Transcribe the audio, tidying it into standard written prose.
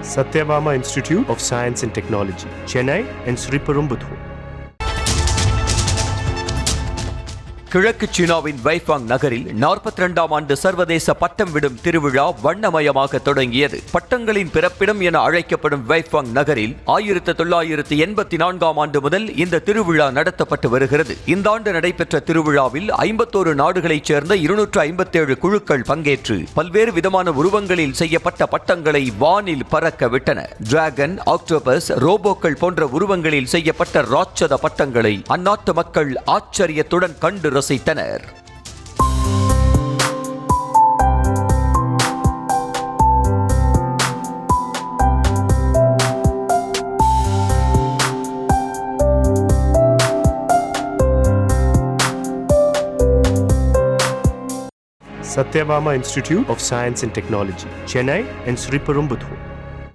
Satyabama Institute of Science and Technology, Chennai and Sriperumbudur. கிழக்கு சீனாவின் வைஃபாங் நகரில் 42ஆம் ஆண்டு சர்வதேச பட்டம் விடும் திருவிழா வண்ணமயமாக தொடங்கியது. பட்டங்களின் பிறப்பிடம் என அழைக்கப்படும் வைஃபாங் நகரில் 1984ஆம் ஆண்டு முதல் இந்த திருவிழா நடத்தப்பட்டு வருகிறது. இந்த ஆண்டு நடைபெற்ற திருவிழாவில் 51 நாடுகளைச் சேர்ந்த 257 குழுக்கள் பங்கேற்று பல்வேறு விதமான உருவங்களில் செய்யப்பட்ட பட்டங்களை வானில் பறக்க விட்டன. டிராகன், ஆக்டோபஸ், ரோபோக்கள் போன்ற உருவங்களில் செய்யப்பட்ட ராட்சத பட்டங்களை அந்நாட்டு மக்கள் ஆச்சரியத்துடன் கண்டு ரசித்தனர். Satyabama Institute of Science and Technology, Chennai and Sriperumbudur.